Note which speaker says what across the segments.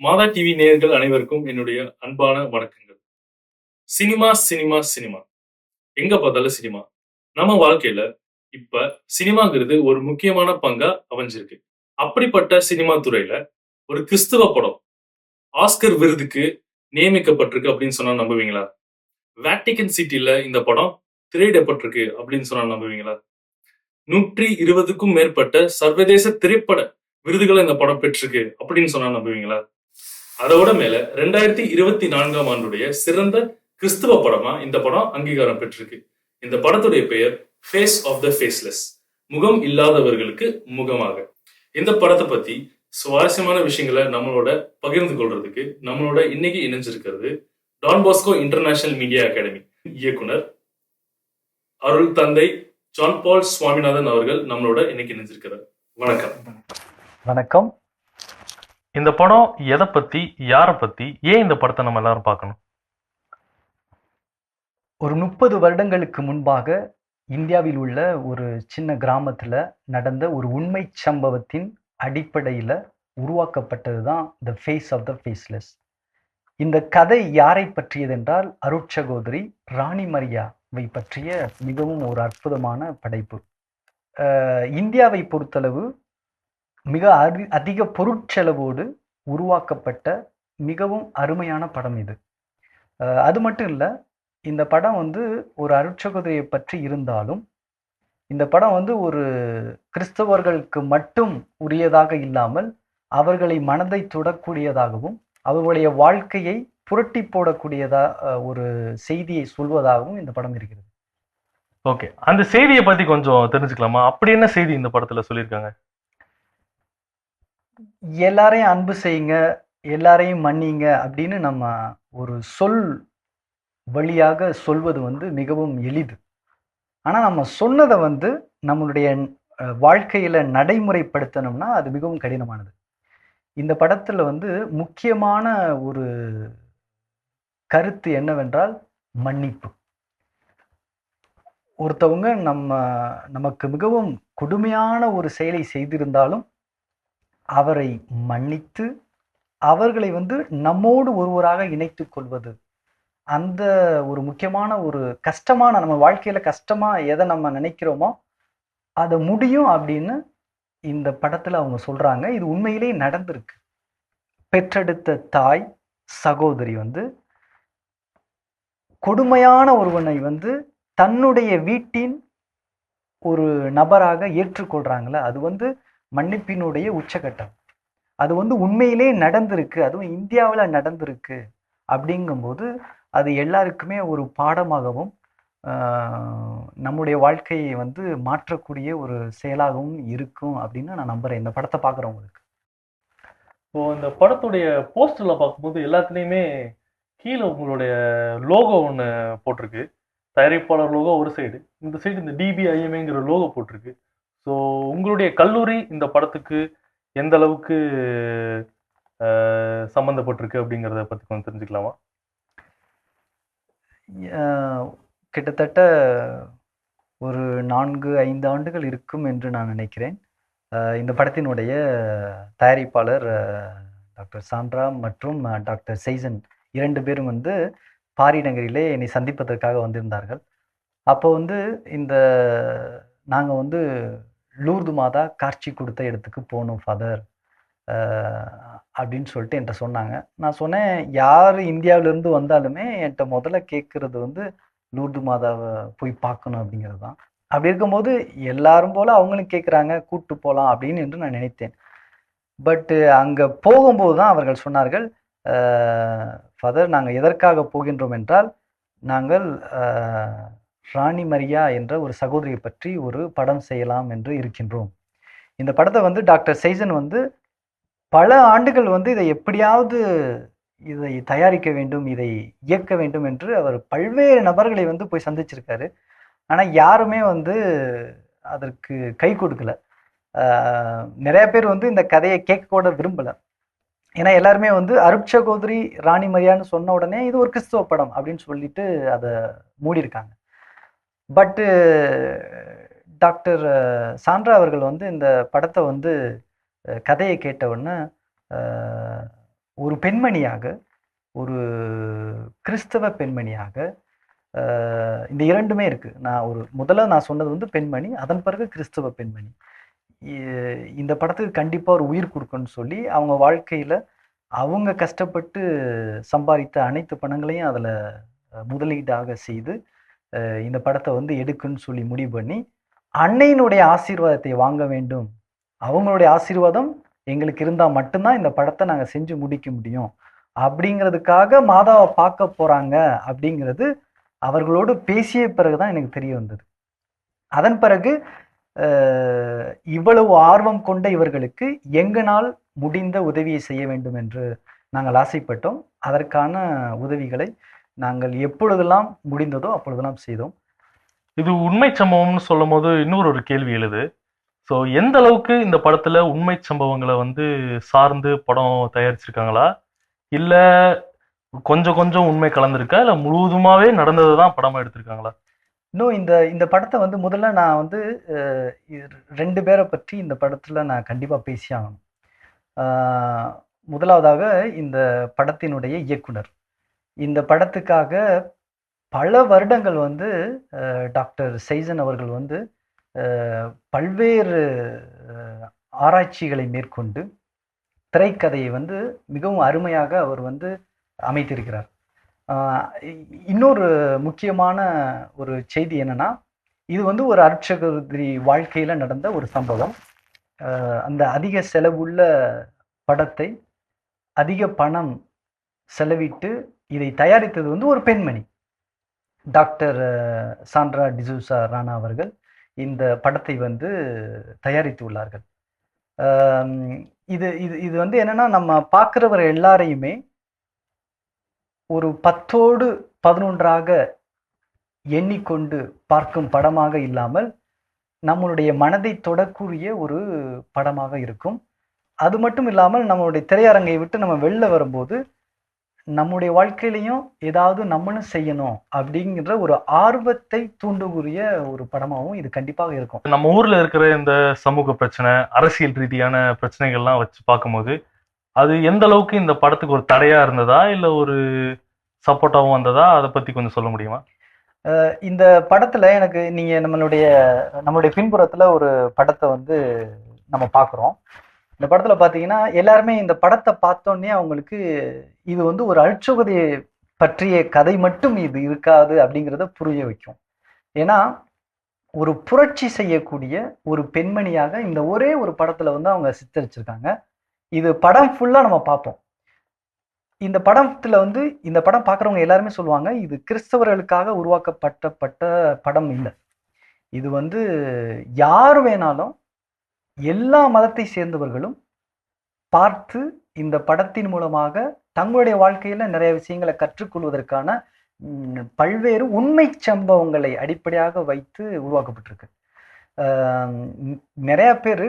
Speaker 1: மாதா TV நேயர்கள் அனைவருக்கும் என்னுடைய அன்பான வணக்கங்கள். Cinema, cinema, cinema. எங்க பார்த்தாலும் சினிமா. நம்ம வாழ்க்கையில இப்ப சினிமாங்கிறது ஒரு முக்கியமான பங்கா அமைஞ்சிருக்கு. அப்படிப்பட்ட சினிமா துறையில ஒரு கிறிஸ்துவ படம் ஆஸ்கர் விருதுக்கு நியமிக்கப்பட்டிருக்கு அப்படின்னு சொன்னா நம்புவீங்களா? வேட்டிகன் சிட்டில இந்த படம் திரையிடப்பட்டிருக்கு அப்படின்னு சொன்னா நம்புவீங்களா? 120க்கும் மேற்பட்ட சர்வதேச திரைப்பட விருதுகள இந்த படம் பெற்றிருக்கு அப்படின்னு சொன்னா நம்புவீங்களா? அதோட மேல 2024ஆம் ஆண்டுடைய சிறந்த கிறிஸ்துவ படமா இந்த படம் அங்கீகாரம் பெற்றிருக்கு. இந்த படத்துடைய பெயர் ஃபேஸ் ஆஃப் த ஃபேஸ்லெஸ். முகம் இல்லாதவர்களுக்கு முகமாக. இந்த படத்தை பத்தி சுவாரஸ்யமான விஷயங்களை நம்மளோட பகிர்ந்து கொள்றதுக்கு நம்மளோட இன்னைக்கு இணைஞ்சிருக்கிறது Don Bosco International Media Academy இயக்குனர் அருள் தந்தை ஜான் பால் சுவாமிநாதன் அவர்கள் நம்மளோட இன்னைக்கு இணைஞ்சிருக்கிறார். வணக்கம்.
Speaker 2: வணக்கம்.
Speaker 1: இந்த படம் எதை பத்தி, யாரை பத்தி, ஏன் இந்த படத்தை நம்ம எல்லாரும் பார்க்கணும்?
Speaker 2: ஒரு 30 வருடங்களுக்கு முன்பாக இந்தியாவில் உள்ள ஒரு சின்ன கிராமத்துல நடந்த ஒரு உண்மை சம்பவத்தின் அடிப்படையில உருவாக்கப்பட்டது தான் the face of the faceless. இந்த கதை யாரை பற்றியது என்றால் அருட்சகோதரி ராணி மரியாவை பற்றிய மிகவும் ஒரு அற்புதமான படைப்பு. இந்தியாவை பொறுத்தளவு மிக அதிக பொருட்செலவோடு உருவாக்கப்பட்ட மிகவும் அருமையான படம் இது. அது மட்டும் இல்லை, இந்த படம் ஒரு அருட்சகோதரியை பற்றி இருந்தாலும் இந்த படம் ஒரு கிறிஸ்தவர்களுக்கு மட்டும் உரியதாக இல்லாமல் அவர்களை மனதை தொடக்கூடியதாகவும் அவர்களுடைய வாழ்க்கையை புரட்டி போடக்கூடியதா ஒரு செய்தியை சொல்வதாகவும் இந்த படம் இருக்கிறது.
Speaker 1: ஓகே, அந்த செய்தியை பத்தி கொஞ்சம் தெரிஞ்சுக்கலாமா? அப்படி என்ன செய்தி இந்த படத்துல சொல்லியிருக்காங்க?
Speaker 2: எல்லாரையும் அன்பு செய்யுங்க, எல்லாரையும் மன்னிங்க அப்படின்னு நம்ம ஒரு சொல் வழியாக சொல்வது மிகவும் எளிது. ஆனா நம்ம சொன்னதை நம்மளுடைய வாழ்க்கையில நடைமுறைப்படுத்தணும்னா அது மிகவும் கடினமானது. இந்த படத்துல முக்கியமான ஒரு கருத்து என்னவென்றால் மன்னிப்பு. ஒருத்தவங்க நமக்கு மிகவும் கொடுமையான ஒரு செயலை செய்திருந்தாலும் அவரை மன்னித்து அவர்களை நம்மோடு ஒருவராக இணைத்துக் கொள்வது, அந்த ஒரு முக்கியமான ஒரு கஷ்டமான நம்ம வாழ்க்கையில கஷ்டமா எதை நம்ம நினைக்கிறோமோ அதை முடியும் அப்படின்னு இந்த படத்துல அவங்க சொல்றாங்க. இது உண்மையிலேயே நடந்திருக்கு. பெற்றெடுத்த தாய் சகோதரி கொடுமையான ஒருவனை தன்னுடைய வீட்டின் ஒரு நபராக ஏற்றுக்கொள்றாங்களே, அது மன்னிப்பினுடைய உச்சகட்டம். அது உண்மையிலே நடந்திருக்கு, அதுவும் இந்தியாவில் நடந்திருக்கு. அப்படிங்கும்போது அது எல்லாருக்குமே ஒரு பாடமாகவும் நம்முடைய வாழ்க்கையை மாற்றக்கூடிய ஒரு செயலாகவும் இருக்கும் அப்படின்னு நான் நம்புறேன் இந்த படத்தை பார்க்குறவங்களுக்கு.
Speaker 1: இப்போ இந்த படத்துடைய போஸ்டர்ல பார்க்கும்போது எல்லாத்துலேயுமே கீழே உங்களுடைய லோகோ ஒன்று போட்டிருக்கு. தயாரிப்பாளர் லோகோ ஒரு சைடு, இந்த சைடு இந்த டிபிஐஎம்ஏங்கிற லோகோ போட்டிருக்கு. ஸோ உங்களுடைய கல்லூரி இந்த படத்துக்கு எந்த அளவுக்கு சம்மந்தப்பட்டிருக்கு அப்படிங்கிறத பற்றி கொஞ்சம் தெரிஞ்சுக்கலாமா?
Speaker 2: கிட்டத்தட்ட ஒரு 4-5 ஆண்டுகள் இருக்கும் என்று நான் நினைக்கிறேன். இந்த படத்தினுடைய தயாரிப்பாளர் டாக்டர் சாண்ட்ரா மற்றும் டாக்டர் செய்சன் 2 பேரும் பாரிநகரிலே என்னை சந்திப்பதற்காக வந்திருந்தார்கள். அப்போ இந்த நாங்கள் லூர்து மாதா காட்சி கொடுத்த இடத்துக்கு போகணும் ஃபாதர் அப்படின்னு சொல்லிட்டு என்கிட்ட சொன்னாங்க. நான் சொன்னேன், யார் இந்தியாவிலேருந்து வந்தாலுமே என்கிட்ட முதல்ல கேட்குறது லூர்து மாதாவை போய் பார்க்கணும் அப்படிங்கிறது தான். அப்படி இருக்கும்போது எல்லாரும் போல அவங்களும் கேட்குறாங்க, கூப்பிட்டு போகலாம் அப்படின்னு என்று நான் நினைத்தேன். பட்டு அங்கே போகும்போது தான் அவர்கள் சொன்னார்கள், ஃபாதர் நாங்கள் எதற்காக போகின்றோம் என்றால் நாங்கள் ராணி மரியா என்ற ஒரு சகோதரியை பற்றி ஒரு படம் செய்யலாம் என்று இருக்கின்றோம். இந்த படத்தை டாக்டர் செய்சன் பல ஆண்டுகள் இதை எப்படியாவது இதை தயாரிக்க வேண்டும், இதை இயக்க வேண்டும் என்று அவர் பல்வேறு நபர்களை போய் சந்திச்சிருக்காரு. ஆனால் யாருமே அதற்கு கை கொடுக்கல. நிறைய பேர் இந்த கதையை கேட்க கூட விரும்பல. ஏன்னா எல்லாருமே அருட்சகோதரி ராணி மரியான்னு சொன்ன உடனே இது ஒரு கிறிஸ்துவ படம் அப்படின்னு சொல்லிட்டு அதை மூடியிருக்காங்க. பட்டு டாக்டர் சாண்ட்ரா அவர்கள் இந்த படத்தை கதையை கேட்ட உடனே ஒரு பெண்மணியாக, ஒரு கிறிஸ்தவ பெண்மணியாக, இந்த 2மே இருக்கு. முதல்ல நான் சொன்னது வந்து பெண்மணி, அதன் பிறகு கிறிஸ்தவ பெண்மணி. இ இந்த படத்துக்கு கண்டிப்பா ஒரு உயிர் குடுக்கணும்னு சொல்லி, அவங்க வாழ்க்கையில அவங்க கஷ்டப்பட்டு சம்பாரித்த அனைத்து பணங்களையும் அதுல முதலீடாக செய்து, இந்த படத்த வந்து எடுக்கணும்னு சொல்லி முடிவு பண்ணி, அன்னையினுடைய ஆசீர்வாதத்தை வாங்க வேண்டும். அவங்களுடைய ஆசீர்வாதம் எங்களுக்கு இருந்தா மட்டும் தான் இந்த படத்த நாங்க செஞ்சு முடிக்க முடியும். அப்படிங்கிறதுக்காக மாதாவ பார்க்க போறாங்க அப்படிங்கிறது அவர்களோடு பேசிய பிறகு தான் எனக்கு தெரிய வந்தது. அதன் பிறகு இவ்வளவு ஆர்வம் கொண்ட இவர்களுக்கு எங்களால் முடிந்த உதவியை செய்ய வேண்டும் என்று நாங்கள் ஆசைப்பட்டோம். அதற்கான உதவிகளை நாங்கள் எப்பொழுதெல்லாம் முடிந்ததோ அப்பொழுதெல்லாம் செய்தோம்.
Speaker 1: இது உண்மை சம்பவம்னு சொல்லும்போது இன்னொரு ஒரு கேள்வி எழுது. ஸோ எந்த அளவுக்கு இந்த படத்துல உண்மை சம்பவங்களை வந்து சார்ந்து படம் தயாரிச்சிருக்காங்களா, இல்ல கொஞ்சம் கொஞ்சம் உண்மை கலந்துருக்கா, இல்ல முழுவதுமாவே நடந்ததை தான் படமா எடுத்திருக்காங்களா?
Speaker 2: இன்னும் இந்த இந்த படத்தை வந்து முதல்ல நான் வந்து 2 பேரை பற்றி இந்த படத்துல நான் கண்டிப்பா பேசி ஆகணும். முதலாவதாக இந்த படத்தினுடைய இயக்குனர். இந்த படத்துக்காக பல வருடங்கள் வந்து டாக்டர் செய்சன் அவர்கள் வந்து பல்வேறு ஆராய்ச்சிகளை மேற்கொண்டு திரைக்கதையை வந்து மிகவும் அருமையாக அவர் வந்து அமைத்திருக்கிறார். இன்னொரு முக்கியமான ஒரு செய்தி என்னன்னா, இது வந்து ஒரு அருட்சகோதரி வாழ்க்கையில நடந்த ஒரு சம்பவம். அந்த அதிக செலவுள்ள படத்தை அதிக பணம் செலவிட்டு இதை தயாரித்தது வந்து ஒரு பெண்மணி, டாக்டர் சாண்ட்ரா டிசூசா ராணா அவர்கள் இந்த படத்தை வந்து தயாரித்து உள்ளார்கள். இது இது இது வந்து என்னன்னா, நம்ம பார்க்கிறவர் எல்லாரையுமே ஒரு 10ஓடு 11ஆக எண்ணிக்கொண்டு பார்க்கும் படமாக இல்லாமல் நம்மளுடைய மனதை தொடக்கூடிய ஒரு படமாக இருக்கும். அது மட்டும் இல்லாமல் நம்மளுடைய திரையரங்கை விட்டு நம்ம வெளில வரும்போது நம்முடைய வாழ்க்கையிலையும் ஏதாவது நம்மளும் செய்யணும் அப்படிங்கிற ஒரு ஆர்வத்தை தூண்டக்கூடிய ஒரு படமாகவும் இது கண்டிப்பாக இருக்கும்.
Speaker 1: நம்ம ஊர்ல இருக்கிற இந்த சமூக பிரச்சனை, அரசியல் ரீதியான பிரச்சனைகள்லாம் வச்சு பார்க்கும்போது அது எந்த அளவுக்கு இந்த படத்துக்கு ஒரு தடையா இருந்ததா, இல்ல ஒரு சப்போர்ட்டாவும் வந்ததா, அதை பத்தி கொஞ்சம் சொல்ல முடியுமா?
Speaker 2: இந்த படத்துல எனக்கு நீங்க நம்மளுடைய பின்புறத்துல ஒரு படத்தை வந்து நம்ம பார்க்குறோம். இந்த படத்துல பாத்தீங்கன்னா எல்லாருமே இந்த படத்தை பார்த்தோன்னே அவங்களுக்கு இது வந்து ஒரு அருட்சகோதை பற்றிய கதை மட்டும் இது இருக்காது அப்படிங்கிறத புரிய வைக்கும். ஏன்னா ஒரு புரட்சி செய்யக்கூடிய ஒரு பெண்மணியாக இந்த ஒரே ஒரு படத்துல வந்து அவங்க சித்தரிச்சிருக்காங்க. இது படம் ஃபுல்லா நம்ம பார்ப்போம். இந்த படத்துல வந்து இந்த படம் பார்க்குறவங்க எல்லாருமே சொல்லுவாங்க, இது கிறிஸ்தவர்களுக்காக உருவாக்கப்பட்ட படம் இல்லை. இது வந்து யார் வேணாலும் எல்லா மதத்தை சேர்ந்தவர்களும் பார்த்து இந்த படத்தின் மூலமாக தங்களுடைய வாழ்க்கையில நிறைய விஷயங்களை கற்றுக்கொள்வதற்கான பல்வேறு உண்மை சம்பவங்களை அடிப்படையாக வைத்து உருவாக்கப்பட்டிருக்கு. நிறைய பேர்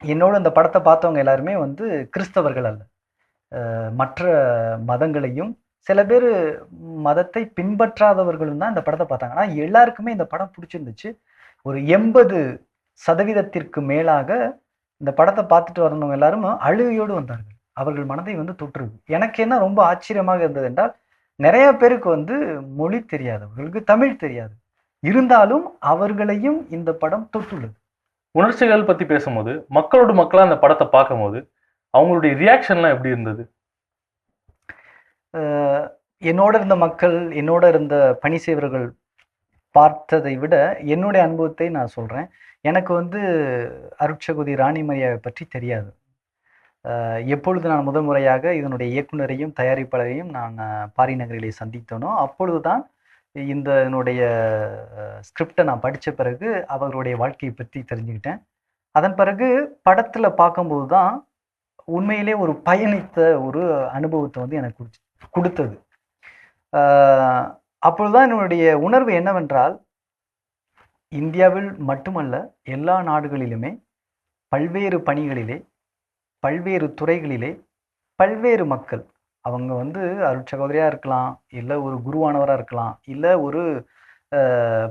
Speaker 2: என்னோட இந்த படத்தை பார்த்தவங்க எல்லாருமே வந்து கிறிஸ்தவர்கள் அல்ல, மற்ற மதங்களையும் சில பேர் மதத்தை பின்பற்றாதவர்களும் தான் இந்த படத்தை பார்த்தாங்க. ஆனால் எல்லாருக்குமே இந்த படம் பிடிச்சிருந்துச்சு. ஒரு 80% மேலாக இந்த படத்தை பார்த்துட்டு வந்தவங்க எல்லாரும் அழுகையோடு வந்தார்கள். அவர்கள் மனதை வந்து தொற்றுது. எனக்கு என்ன ரொம்ப ஆச்சரியமாக இருந்தது என்றால், நிறைய பேருக்கு வந்து மொழி தெரியாது, அவர்களுக்கு தமிழ் தெரியாது, இருந்தாலும் அவர்களையும் இந்த படம் தொட்டுள்ளது.
Speaker 1: உணர்ச்சிகள் பத்தி பேசும்போது மக்களோட மக்களா அந்த படத்தை பார்க்கும்போது அவங்களுடைய ரியாக்ஷன்லாம் எப்படி இருந்தது?
Speaker 2: என்னோட இருந்த மக்கள், என்னோட இருந்த பணி செய்வர்கள் பார்த்ததை விட என்னுடைய அனுபவத்தை நான் சொல்றேன். எனக்கு வந்து அருட்சகோதை ராணி மரியாவை பற்றி தெரியாது. எப்பொழுது நான் முதல் முறையாக இதனுடைய இயக்குனரையும் தயாரிப்பாளரையும் நான் பாரி நகரிலே சந்தித்தனோ அப்பொழுதுதான் இதனுடைய ஸ்கிரிப்டை நான் படித்த பிறகு அவர்களுடைய வாழ்க்கையை பற்றி தெரிஞ்சுக்கிட்டேன். அதன் பிறகு படத்துல பார்க்கும்போது தான் உண்மையிலே ஒரு பயணித்த ஒரு அனுபவத்தை வந்து எனக்கு கொடுத்தது. அப்பொழுதுதான் என்னுடைய உணர்வு என்னவென்றால், இந்தியாவில் மட்டுமல்ல எல்லா நாடுகளிலுமே பல்வேறு பணிகளிலே, பல்வேறு துறைகளிலே பல்வேறு மக்கள், அவங்க வந்து அருட்சகோதரியாக இருக்கலாம், இல்லை ஒரு குருவானவராக இருக்கலாம், இல்லை ஒரு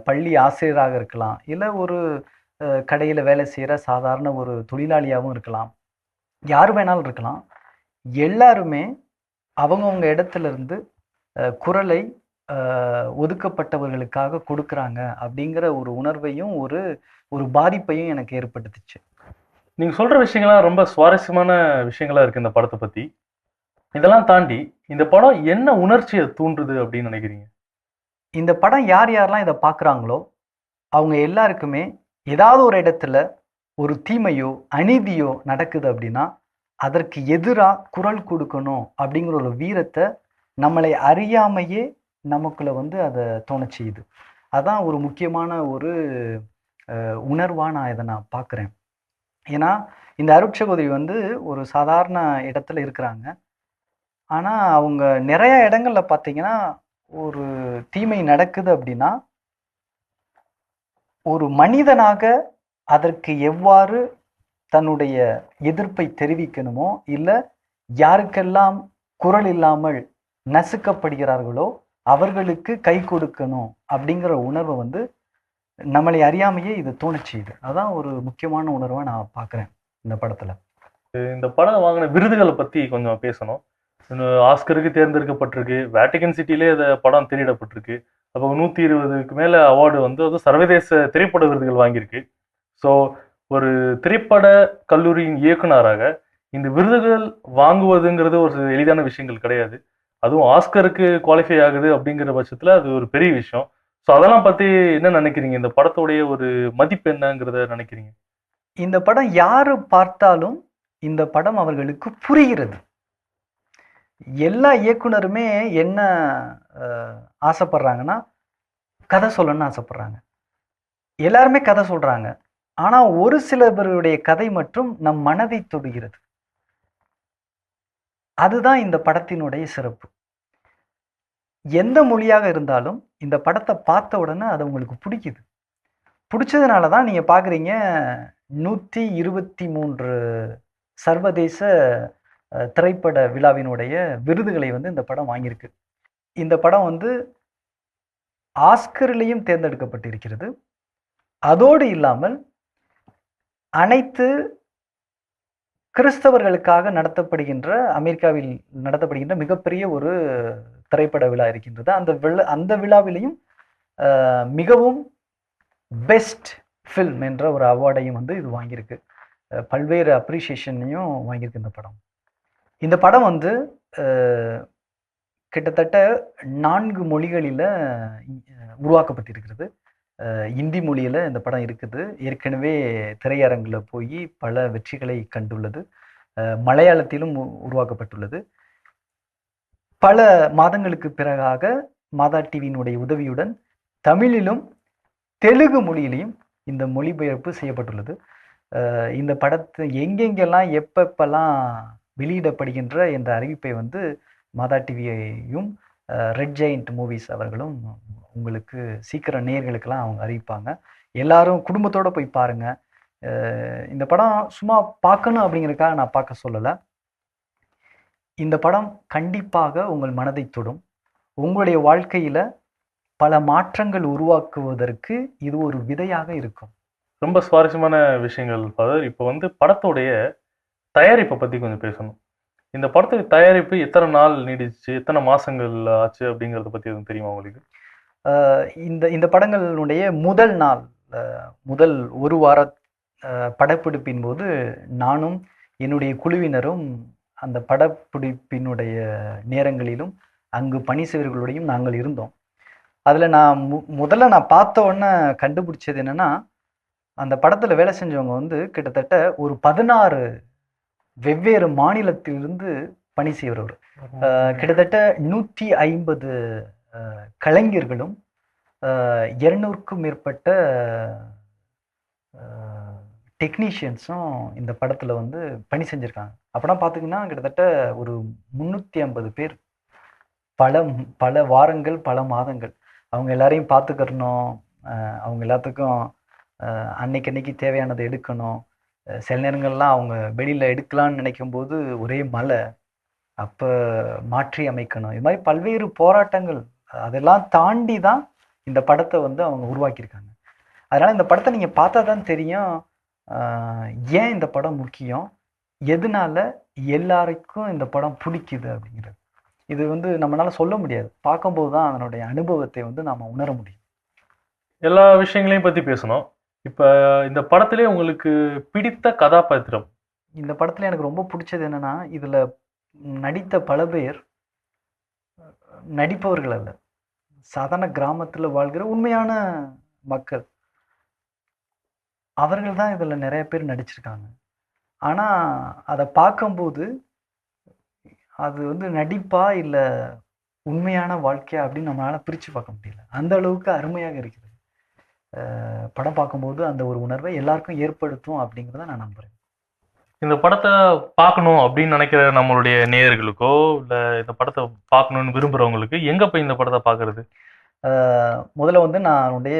Speaker 2: பள்ளி ஆசிரியராக இருக்கலாம், இல்லை ஒரு கடையில் வேலை செய்கிற சாதாரண ஒரு தொழிலாளியாகவும் இருக்கலாம், யார் வேணாலும் இருக்கலாம். எல்லாருமே அவங்கவங்க இடத்துல இருந்து குரலை ஒதுக்கப்பட்டவர்களுக்காக கொடுக்குறாங்க அப்படிங்கிற ஒரு உணர்வையும் ஒரு ஒரு பாதிப்பையும் எனக்கு ஏற்படுத்துச்சு.
Speaker 1: நீங்க சொல்ற விஷயங்கள்லாம் ரொம்ப சுவாரஸ்யமான விஷயங்களா இருக்கு இந்த படத்தை பத்தி. இதெல்லாம் தாண்டி இந்த படம் என்ன உணர்ச்சியை தூண்டுது அப்படின்னு நினைக்கிறீங்க?
Speaker 2: இந்த படம் யார் யாரெல்லாம் இதை பார்க்குறாங்களோ அவங்க எல்லாருக்குமே ஏதாவது ஒரு இடத்துல ஒரு தீமையோ அநீதியோ நடக்குது அப்படின்னா அதற்கு எதிராக குரல் கொடுக்கணும் அப்படிங்கிற ஒரு வீரத்தை நம்மளை அறியாமையே நமக்குள்ள வந்து அதை தோண செய்யுது. அதான் ஒரு முக்கியமான ஒரு உணர்வாக நான் இதை நான் பார்க்குறேன். ஏன்னா இந்த அருட்சகோதரி வந்து ஒரு சாதாரண இடத்துல இருக்கிறாங்க. ஆனால் அவங்க நிறைய இடங்கள்ல பார்த்தீங்கன்னா ஒரு தீமை நடக்குது அப்படின்னா ஒரு மனிதனாக அதற்கு எவ்வாறு தன்னுடைய எதிர்ப்பை தெரிவிக்கணுமோ இல்லை யாருக்கெல்லாம் குரல் இல்லாமல் நசுக்கப்படுகிறார்களோ அவர்களுக்கு கை கொடுக்கணும் அப்படிங்கிற உணர்வை வந்து நம்மளை அறியாமையே இது தோணுச்சுது. அதான் ஒரு முக்கியமான உணர்வை நான் பார்க்குறேன் இந்த படத்துல.
Speaker 1: இந்த படம் வாங்கின விருதுகளை பத்தி கொஞ்சம் பேசணும். ஆஸ்கருக்கு தேர்ந்தெடுக்கப்பட்டிருக்கு, வேட்டிகன் சிட்டிலே இந்த படம் திரையிடப்பட்டிருக்கு. அப்போ 120க்கு மேல அவார்டு வந்து அது சர்வதேச திரைப்பட விருதுகள் வாங்கியிருக்கு. ஸோ ஒரு திரைப்பட கல்லூரியின் இயக்குனராக இந்த விருதுகள் வாங்குவதுங்கிறது ஒரு எளிதான விஷயங்கள் கிடையாது. அதுவும் ஆஸ்கருக்கு குவாலிஃபை ஆகுது அப்படிங்கிற பட்சத்துல அது ஒரு பெரிய விஷயம். ஸோ அதெல்லாம் பத்தி என்ன நினைக்கிறீங்க? இந்த படத்துடைய ஒரு மதிப்பு என்னங்கிறத நினைக்கிறீங்க?
Speaker 2: இந்த படம் யாரு பார்த்தாலும் இந்த படம் அவர்களுக்கு புரிகிறது. எல்லா இயக்குனருமே என்ன ஆசைப்படுறாங்கன்னா கதை சொல்லணும்னு ஆசைப்படுறாங்க. எல்லாருமே கதை சொல்றாங்க. ஆனா ஒரு சிலருடைய கதை மட்டும் நம் மனதை தொடுகிறது. அதுதான் இந்த படத்தினுடைய சிறப்பு. எந்த மொழியாக இருந்தாலும் இந்த படத்தை பார்த்த உடனே அது உங்களுக்கு பிடிக்குது. பிடிச்சதுனால தான் நீங்க பாக்குறீங்க 123 சர்வதேச திரைப்பட விழாவினுடைய விருதுகளை வந்து இந்த படம் வாங்கியிருக்கு. இந்த படம் வந்து ஆஸ்கரிலையும் தேர்ந்தெடுக்கப்பட்டிருக்கிறது. அதோடு இல்லாமல் அனைத்து கிறிஸ்தவர்களுக்காக நடத்தப்படுகின்ற அமெரிக்காவில் நடத்தப்படுகின்ற மிகப்பெரிய ஒரு திரைப்பட விழா இருக்கின்றது. அந்த விழாவிலையும் மிகவும் பெஸ்ட் ஃபில்ம் என்ற ஒரு அவார்டையும் வந்து இது வாங்கியிருக்கு. பல்வேறு அப்ரிசியேஷனையும் வாங்கியிருக்கு இந்த படம். இந்த படம் வந்து கிட்டத்தட்ட 4 மொழிகளில் உருவாக்கப்பட்டிருக்கிறது. இந்தி மொழியில் இந்த படம் இருக்குது. ஏற்கனவே திரையரங்கில் போய் பல வெற்றிகளை கண்டுள்ளது. மலையாளத்திலும் உருவாக்கப்பட்டுள்ளது. பல மாதங்களுக்கு பிறகாக மாதா டிவியினுடைய உதவியுடன் தமிழிலும் தெலுங்கு மொழியிலையும் இந்த மொழிபெயர்ப்பு செய்யப்பட்டுள்ளது. இந்த படத்தை எங்கெங்கெல்லாம் எப்பப்பெல்லாம் வெளியிடப்படுகின்ற என்ற அறிவிப்பை வந்து மாதா டிவியையும் ரெட் ஜெயண்ட் மூவிஸ் அவர்களும் உங்களுக்கு சீக்கிரம் நேயர்களுக்கெல்லாம் அவங்க அறிவிப்பாங்க. எல்லாரும் குடும்பத்தோட போய் பாருங்க. இந்த படம் சும்மா பார்க்கணும் அப்படிங்கிறதுக்காக நான் பார்க்க சொல்லலை. இந்த படம் கண்டிப்பாக உங்கள் மனதை தொடும். உங்களுடைய வாழ்க்கையில பல மாற்றங்கள் உருவாக்குவதற்கு இது ஒரு விதையாக இருக்கும்.
Speaker 1: ரொம்ப சுவாரஸ்யமான விஷயங்கள் ஃபாதர். இப்போ வந்து படத்துடைய தயாரிப்பை பத்தி கொஞ்சம் பேசணும். இந்த படத்துக்கு தயாரிப்பு எத்தனை நாள் நீடிச்சு, எத்தனை மாசங்கள் ஆச்சு அப்படிங்கறத பத்தி எதுவும் தெரியுமா உங்களுக்கு?
Speaker 2: இந்த படங்களுடைய முதல் நாள், முதல் ஒரு வார படப்பிடிப்பின் போது நானும் என்னுடைய குழுவினரும் அந்த படப்பிடிப்பினுடைய நேரங்களிலும் அங்கு பணி செய்வர்களுடையும் நாங்கள் இருந்தோம். அதில் நான் முதல்ல நான் பார்த்த உடனே கண்டுபிடிச்சது என்னன்னா, அந்த படத்தில் வேலை செஞ்சவங்க வந்து கிட்டத்தட்ட ஒரு 16 வெவ்வேறு மாநிலத்திலிருந்து பணி செய்கிறவர். கிட்டத்தட்ட 150 கலைஞர்களும் 200க்கும் மேற்பட்ட டெக்னீஷியன்ஸும் இந்த படத்தில் வந்து பணி செஞ்சுருக்காங்க. அப்படின்னா பார்த்திங்கன்னா கிட்டத்தட்ட ஒரு 350 பேர், பல பல வாரங்கள், பல மாதங்கள் அவங்க எல்லாரையும் பார்த்துக்கிறணும். அவங்க எல்லாத்துக்கும் அன்னைக்கு தேவையானதை எடுக்கணும். சில நேரங்கள்லாம் அவங்க வெளியில் எடுக்கலான்னு நினைக்கும் போது ஒரே மழை, அப்போ மாற்றி அமைக்கணும். இது மாதிரி பல்வேறு போராட்டங்கள், அதெல்லாம் தாண்டி தான் இந்த படத்தை வந்து அவங்க உருவாக்கியிருக்காங்க. அதனால் இந்த படத்தை நீங்கள் பார்த்தா தான் தெரியும் ஏன் இந்த படம் முக்கியம், எதனால எல்லாருக்கும் இந்த படம் பிடிக்குது அப்படிங்கிறது. இது வந்து நம்மளால சொல்ல முடியாது. பார்க்கும்போது தான் அதனுடைய அனுபவத்தை வந்து நாம உணர முடியும்.
Speaker 1: எல்லா விஷயங்களையும் பத்தி பேசணும். இப்ப இந்த படத்திலே உங்களுக்கு பிடித்த கதாபாத்திரம்?
Speaker 2: இந்த படத்துல எனக்கு ரொம்ப பிடிச்சது என்னன்னா, இதுல நடித்த பல பேர் நடிப்பவர்கள் அல்ல. சாதாரண கிராமத்துல வாழ்கிற உண்மையான மக்கள். அவர்கள் தான் இதுல நெறைய பேர் நடிச்சிருக்காங்க. ஆனா, அத பார்க்கும்போது, அது வந்து நடிப்பா? இல்ல உண்மையான வாழ்க்கையா? அப்படின்னு நம்மளால பிரிச்சு பார்க்க முடியல. அந்த அளவுக்கு அருமையாக இருக்கிறது. படம் பார்க்கும்போது அந்த ஒரு உணர்வை எல்லாருக்கும் ஏற்படுத்தும் அப்படிங்கிறத நான் நம்புறேன்.
Speaker 1: இந்த படத்த பார்க்கணும் அப்படின்னு நினைக்கிற நம்மளுடைய நேயர்களுக்கோ, இல்ல இந்த படத்த பார்க்கணும்னு விரும்புறவங்களுக்கு எங்க போய் இந்த படத்த பார்க்கறது?
Speaker 2: முதல்ல வந்து நானுடைய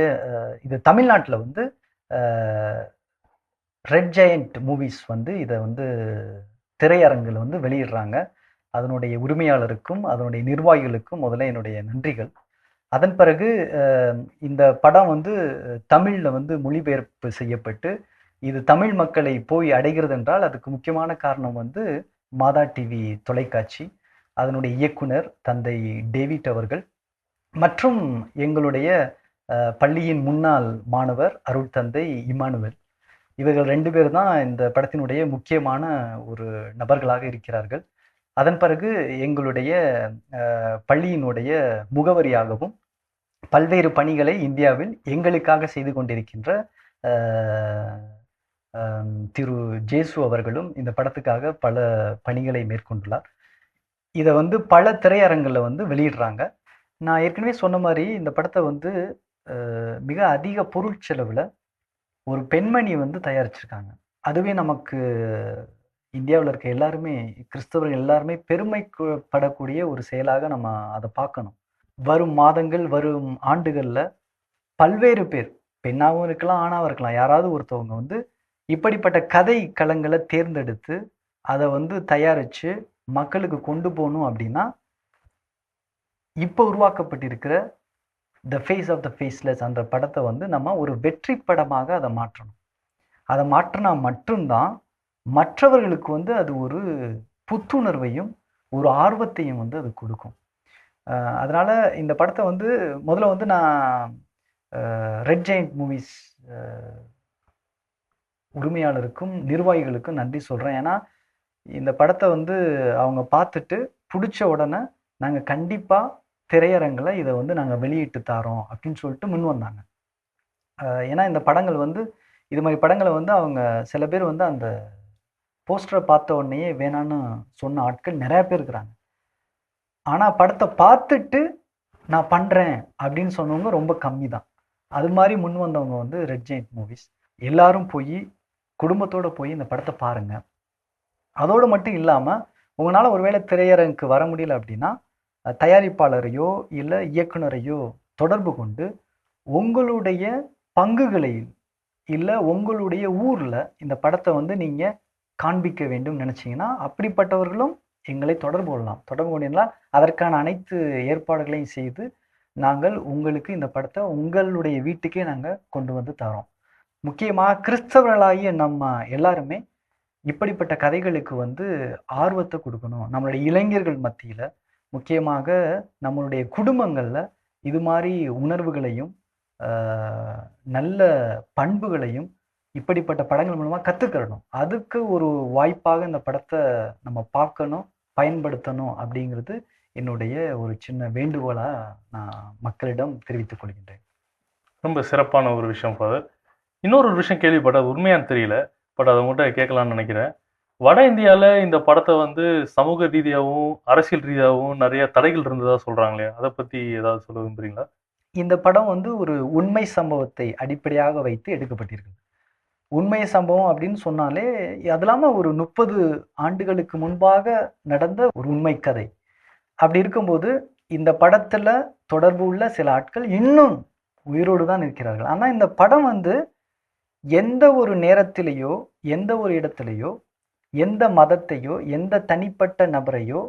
Speaker 2: இது தமிழ்நாட்டுல வந்து அ ரெட் ஜெயண்ட் மூவிஸ் வந்து இத வந்து திரையரங்குல வந்து வெளியிடுறாங்க. அதனுடைய உரிமையாளருக்கும், அதனுடைய நிர்வாகிகளுக்கும் முதல்ல என்னுடைய நன்றிகள். அதன் பிறகு இந்த படம் வந்து தமிழ்ல வந்து மொழிபெயர்ப்பு செய்யப்பட்டு, இது தமிழ் மக்களை போய் அடைகிறது என்றால், அதுக்கு முக்கியமான காரணம் வந்து மாதா டிவி தொலைக்காட்சி, அதனுடைய இயக்குனர் தந்தை டேவிட் அவர்கள் மற்றும் எங்களுடைய பள்ளியின் முன்னாள் மாணவர் அருள் தந்தை இம்மானுவேல். இவர்கள் 2 பேர் தான் இந்த படத்தினுடைய முக்கியமான ஒரு நபர்களாக இருக்கிறார்கள். அதன் பிறகு எங்களுடைய பள்ளியினுடைய முகவரியாகவும் பல்வேறு பணிகளை இந்தியாவில் எங்களுக்காக செய்து கொண்டிருக்கின்ற திரு ஜேசு அவர்களும் இந்த படத்துக்காக பல பணிகளை மேற்கொண்டுள்ளார். இதை வந்து பல திரையரங்குல வந்து வெளியிடுறாங்க. நான் ஏற்கனவே சொன்ன மாதிரி இந்த படத்தை வந்து மிக அதிக பொருட்செலவுல ஒரு பெண்மணி வந்து தயாரிச்சிருக்காங்க. அதுவே நமக்கு இந்தியாவில் இருக்க எல்லாருமே கிறிஸ்தவர்கள் எல்லாருமே பெருமைப்படக்கூடிய ஒரு செயலாக நம்ம அதை பார்க்கணும். வரும் மாதங்கள், வரும் ஆண்டுகள்ல பல்வேறு பேர், பெண்ணாகவும் இருக்கலாம், ஆணாவும் இருக்கலாம், யாராவது ஒருத்தவங்க வந்து இப்படிப்பட்ட கதை களங்களை தேர்ந்தெடுத்து அதை வந்து தயாரிச்சு மக்களுக்கு கொண்டு போகணும் அப்படின்னா, இப்போ உருவாக்கப்பட்டிருக்கிற the face of the faceless அந்த படத்தை வந்து நம்ம ஒரு வெற்றி படமாக அதை மாற்றணும். அதை மாற்றினா மட்டும்தான் மற்றவர்களுக்கு வந்து அது ஒரு புத்துணர்வையும் ஒரு ஆர்வத்தையும் வந்து அது கொடுக்கும். அதனால இந்த படத்தை வந்து முதல்ல வந்து நான் ரெட் ஜெயண்ட் மூவிஸ் உரிமையாளருக்கும் நிர்வாகிகளுக்கும் நன்றி சொல்றேன். ஏன்னா இந்த படத்தை வந்து அவங்க பார்த்துட்டு பிடிச்ச உடனே நாங்கள் கண்டிப்பா திரையரங்குல இதை வந்து நாங்கள் வெளியிட்டு தாரோம் அப்படின்னு சொல்லிட்டு முன் வந்தாங்க. ஏன்னா இந்த படங்கள் வந்து இது மாதிரி படங்களை வந்து அவங்க சில பேர் வந்து அந்த போஸ்டரை பார்த்த உடனேயே வேணான்னு சொன்ன ஆட்கள் நிறைய பேர் இருக்கிறாங்க. ஆனா படத்தை பார்த்துட்டு நான் பண்றேன் அப்படின்னு சொன்னவங்க ரொம்ப கம்மி தான். அது மாதிரி முன் வந்தவங்க வந்து ரெட் ஜெயண்ட் மூவிஸ். எல்லாரும் போய் குடும்பத்தோட போய் இந்த படத்தை பாருங்க. அதோடு மட்டும் இல்லாம உங்களால ஒருவேளை திரையரங்குக்கு வர முடியல அப்படின்னா தயாரிப்பாளரையோ இல்லை இயக்குனரையோ தொடர்பு கொண்டு உங்களுடைய பங்குகளை இல்லை உங்களுடைய ஊர்ல இந்த படத்தை வந்து நீங்க காண்பிக்க வேண்டும் நினைச்சீங்கன்னா அப்படிப்பட்டவர்களும் எங்களை தொடர்பு கொள்ளலாம். தொடர்பு கொண்டீங்கன்னா அதற்கான அனைத்து ஏற்பாடுகளையும் செய்து நாங்கள் உங்களுக்கு இந்த படத்தை உங்களுடைய வீட்டுக்கே நாங்கள் கொண்டு வந்து தரோம். முக்கியமாக கிறிஸ்தவர்களாகிய நம்ம எல்லாருமே இப்படிப்பட்ட கதைகளுக்கு வந்து ஆர்வத்தை கொடுக்கணும். நம்மளுடைய இளைஞர்கள் மத்தியில முக்கியமாக நம்மளுடைய குடும்பங்கள்ல இது மாதிரி உணர்வுகளையும் நல்ல பண்புகளையும் இப்படிப்பட்ட படங்கள் மூலமா கத்துக்கிறணும். அதுக்கு ஒரு வாய்ப்பாக இந்த படத்தை நம்ம பார்க்கணும், பயன்படுத்தணும் அப்படிங்கிறது என்னுடைய ஒரு சின்ன வேண்டுகோளா நான் மக்களிடம் தெரிவித்துக் கொள்கின்றேன்.
Speaker 1: ரொம்ப சிறப்பான ஒரு விஷயம் ஃபாதர். இன்னொரு விஷயம் கேள்விப்பட்டது உண்மையான்னு தெரியல. பட் அதை மட்டும் கேட்கலாம்னு நினைக்கிறேன். வட இந்தியால இந்த படத்தை வந்து சமூக ரீதியாகவும் அரசியல் ரீதியாகவும் நிறைய தடைகள் இருந்ததா சொல்றாங்களே, அதை பத்தி ஏதாவது சொல்ல விரும்புறீங்களா?
Speaker 2: இந்த படம் வந்து ஒரு உண்மை சம்பவத்தை அடிப்படையாக வைத்து எடுக்கப்பட்டிருக்கு. உண்மை சம்பவம் அப்படின்னு சொன்னாலே அது இல்லாம ஒரு 30 ஆண்டுகளுக்கு முன்பாக நடந்த ஒரு உண்மை கதை. அப்படி இருக்கும்போது இந்த படத்துல தொடர்பு உள்ள சில ஆட்கள் இன்னும் உயிரோடு தான் இருக்கிறார்கள். ஆனா இந்த படம் வந்து எந்த ஒரு நேரத்திலேயோ எந்த ஒரு இடத்திலேயோ எந்த மதத்தையோ எந்த தனிப்பட்ட நபரையோ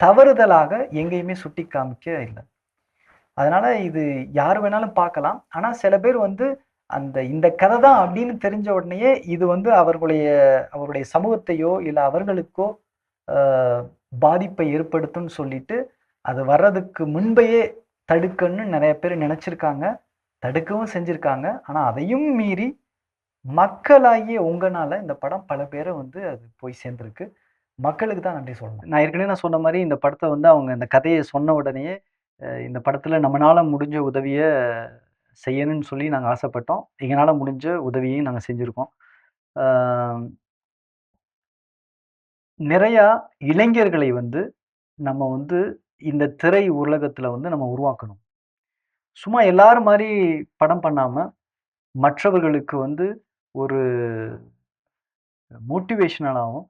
Speaker 2: தவறுதலாக எங்கேயுமே சுட்டி காமிக்க இல்லை. அதனால இது யார் வேணாலும் பார்க்கலாம். ஆனா சில பேர் வந்து இந்த கதை தான் அப்படின்னு தெரிஞ்ச உடனேயே இது வந்து அவருடைய சமூகத்தையோ இல்லை அவர்களுக்கோ பாதிப்பை ஏற்படுத்தும்னு சொல்லிட்டு அது வர்றதுக்கு முன்பையே தடுக்கணும்னு நிறைய பேர் நினைச்சிருக்காங்க, தடுக்கவும் செஞ்சிருக்காங்க. ஆனா அதையும் மீறி மக்களாகிய உங்களால இந்த படம் பல பேரை வந்து அது போய் சேர்ந்திருக்கு. மக்களுக்கு தான் நன்றி சொல்லணும். நான் ஏற்கனவே சொன்ன மாதிரி இந்த படத்தை வந்து அவங்க இந்த கதையை சொன்ன உடனேயே இந்த படத்துல நம்மளால முடிஞ்ச உதவியை செய்யணும்னு சொல்லி நாங்கள் ஆசைப்பட்டோம். எங்களால முடிஞ்ச உதவியையும் நாங்கள் செஞ்சுருக்கோம். நிறையா இளைஞர்களை வந்து நம்ம வந்து இந்த திரை உலகத்துல வந்து நம்ம உருவாக்கணும். சும்மா எல்லாரும் மாதிரி படம் பண்ணாம மற்றவர்களுக்கு வந்து ஒரு மோட்டிவேஷனலாகவும்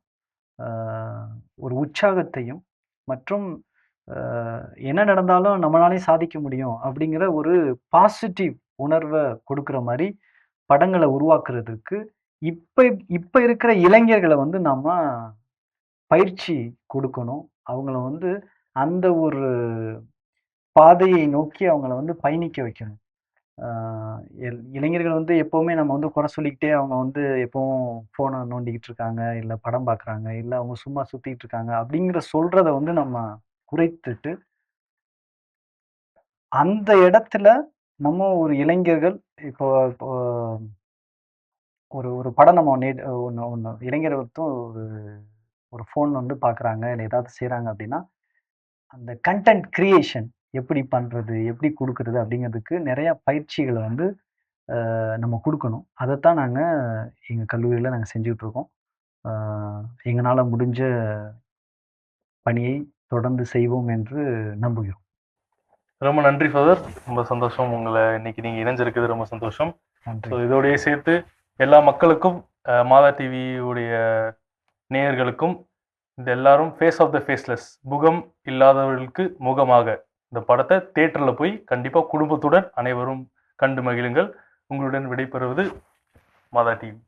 Speaker 2: ஒரு உற்சாகத்தையும் மற்றும் என்ன நடந்தாலும் நம்மளாலையும் சாதிக்க முடியும் அப்படிங்கிற ஒரு பாசிட்டிவ் உணர்வை கொடுக்குற மாதிரி படங்களை உருவாக்குறதுக்கு இப்ப இப்ப இருக்கிற இளைஞர்களை வந்து நாம பயிற்சி கொடுக்கணும். அவங்கள வந்து அந்த ஒரு பாதையை நோக்கி அவங்கள வந்து பயணிக்க வைக்கணும். இளைஞர்கள் வந்து எப்பவுமே நம்ம வந்து குறை சொல்லிக்கிட்டே அவங்க வந்து எப்பவும் ஃபோனை நோண்டிக்கிட்டு இருக்காங்க, இல்லை படம் பார்க்குறாங்க, இல்லை அவங்க சும்மா சுத்திட்டு இருக்காங்க அப்படிங்கிற சொல்றத வந்து நம்ம குறைத்துட்டு அந்த இடத்துல நம்ம ஒரு இளைஞர்கள் இப்போ இப்போ ஒரு ஒரு படம் நம்ம ஒன்று ஒன்று இளைஞர் ஒருத்தர் ஒரு ஃபோன் வந்து பார்க்குறாங்க, இல்லை ஏதாவது செய்கிறாங்க அப்படின்னா அந்த கண்டென்ட் கிரியேஷன் எப்படி பண்றது, எப்படி குடுக்குறது அப்படிங்கிறதுக்கு நிறைய பயிற்சிகள வந்து நம்ம குடுக்கணும். அதத்தான் நாங்க எங்க கல்லூரியில நாங்க செஞ்சுட்டு இருக்கோம். அ எங்கனால முடிஞ்ச பணியை தொடர்ந்து செய்வோம் என்று நம்புகிறோம்.
Speaker 1: ரொம்ப நன்றி ஃபாதர். ரொம்ப சந்தோஷம் உங்களை இன்னைக்கு நீங்க இணைஞ்சிருக்குது, ரொம்ப சந்தோஷம்.
Speaker 2: நன்றி.
Speaker 1: ஸோ இதோடய சேர்த்து எல்லா மக்களுக்கும் மாதா டிவி உடைய நேயர்களுக்கும் இந்த எல்லாரும் ஃபேஸ் ஆஃப் த ஃபேஸ்லெஸ், முகம் இல்லாதவர்களுக்கு முகமாக இந்த படத்தை தியேட்டரில் போய் கண்டிப்பாக குடும்பத்துடன் அனைவரும் கண்டு மகிழுங்கள். உங்களுடன் விடைபெறுவது மாதா டிவி.